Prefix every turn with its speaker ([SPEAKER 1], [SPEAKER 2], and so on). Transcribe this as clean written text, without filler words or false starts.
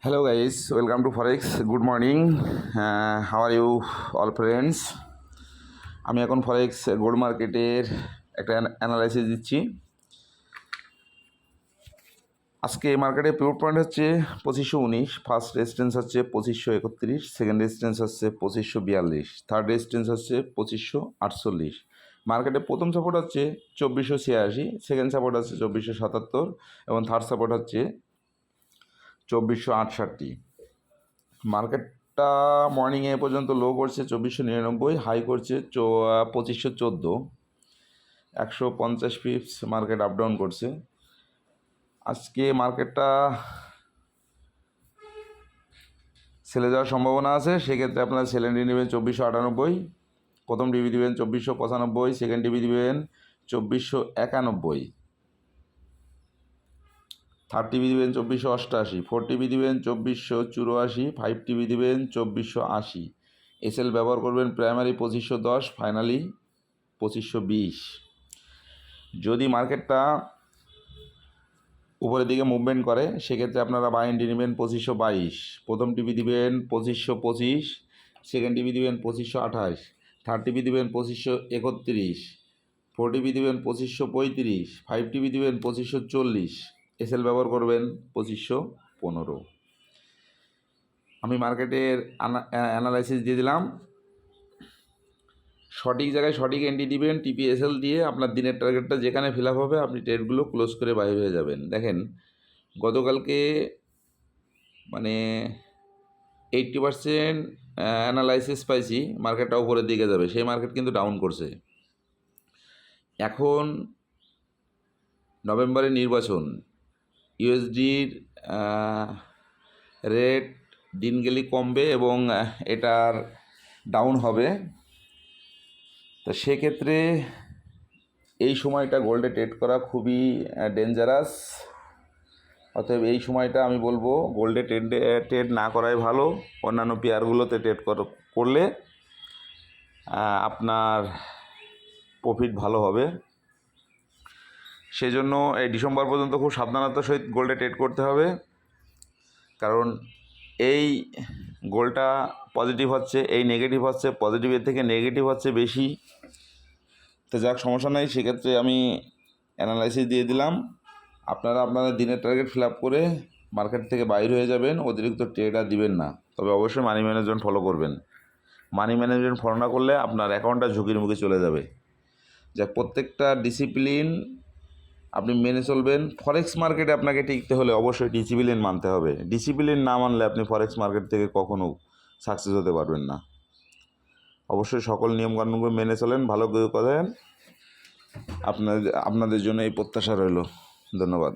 [SPEAKER 1] Hello guys, welcome to Forex. Good morning. How are you all friends? আমি এখন ফরেক্স gold মার্কেটের একটা analysis দিচ্ছি। আজকে মার্কেটে পিওর পয়েন্ট হচ্ছে 2519, ফার্স্ট রেজিস্ট্যান্স হচ্ছে 2531, সেকেন্ড রেজিস্ট্যান্স হচ্ছে 2542, থার্ড রেজিস্ট্যান্স হচ্ছে 2548। মার্কেটে প্রথম সাপোর্ট হচ্ছে 2486, সেকেন্ড সাপোর্ট হচ্ছে 2477 এবং থার্ড সাপোর্ট হচ্ছে 2468। মার্কেটটা মর্নিংয়ে এ পর্যন্ত লো করছে 2499, হাই করছে 2514, 150 পিপস মার্কেট আপ ডাউন করছে। আজকে মার্কেটটা সেলে যাওয়ার সম্ভাবনা আছে, সেক্ষেত্রে আপনারা সেল এন্ট্রি নেবেন 2498, প্রথম ডিবি দেবেন 2495, সেকেন্ড ডিবি দেবেন 2491, থার্ড টিভি দিবেন 2488, ফোর টিভি দিবেন 2484, ফাইভ টিভি দিবেন 2480। এসএল ব্যবহার করবেন প্রাইমারি 2510, ফাইনালি 2520। যদি মার্কেটটা উপরের দিকে মুভমেন্ট করে সেক্ষেত্রে আপনারা বাই এন্ট্রি নেবেন 2522, প্রথম টিভি দিবেন 2525, সেকেন্ড টিভি দিবেন 2528, থার্ড টিভি দিবেন 2531, ফোর টিভি দিবেন 2535, ফাইভ টিভি দিবেন 2540, এসএল ব্যবহার করবেন 2515। আমি মার্কেটের অ্যানালাইসিস দিয়ে দিলাম। সঠিক জায়গায় সঠিক এন্ট্রি দিবেন টিপিএসএল দিয়ে, আপনার দিনের টার্গেটটা যেখানে ফিল আপ হবে আপনি ট্রেডগুলো ক্লোজ করে বাইরে হয়ে যাবেন। দেখেন গতকালকে মানে 80% অ্যানালাইসিস পাইছি মার্কেটটা উপরের দিকে যাবে, সেই মার্কেট কিন্তু ডাউন করছে। এখন নভেম্বরের নির্বাচন, ইউএসডির রেট দিন গেলে কমবে এবং এটার ডাউন হবে। তো সেক্ষেত্রে এই সময়টা গোল্ডে ট্রেড করা খুবই ডেঞ্জারাস। অতএব এই সময়টা আমি বলবো গোল্ডে ট্রেড না করাই ভালো। অন্যান্য পেয়ারগুলোতে ট্রেড করলে আপনার প্রফিট ভালো হবে। সেজন্য এই ডিসেম্বর পর্যন্ত খুব সাবধানতার সহিত গোল্ডে ট্রেড করতে হবে, কারণ এই গোল্ডটা পজিটিভ হচ্ছে, এই নেগেটিভ হচ্ছে, পজিটিভের থেকে নেগেটিভ হচ্ছে বেশি। তো যাক, সমস্যা নেই, সেক্ষেত্রে আমি অ্যানালাইসিস দিয়ে দিলাম। আপনারা আপনাদের দিনের টার্গেট ফিল আপ করে মার্কেট থেকে বাইরে হয়ে যাবেন, অতিরিক্ত ট্রেড আর দিবেন না। তবে অবশ্যই মানি ম্যানেজমেন্ট ফলো করবেন। মানি ম্যানেজমেন্ট ফলো না করলে আপনার অ্যাকাউন্টটা ঝুঁকির মুখে চলে যাবে। যাক, প্রত্যেকটা ডিসিপ্লিন আপনি মেনে চলবেন। ফরেক্স মার্কেটে আপনাকে টিকতে হলে অবশ্যই ডিসিপ্লিন মানতে হবে। ডিসিপ্লিন না মানলে আপনি ফরেক্স মার্কেট থেকে কখনো সাকসেস হতে পারবেন না। অবশ্যই সকল নিয়মকানুনগুলো মেনে চলেন, ভালো করে করেন। আপনাদের জন্য এই প্রত্যাশা রইল। ধন্যবাদ।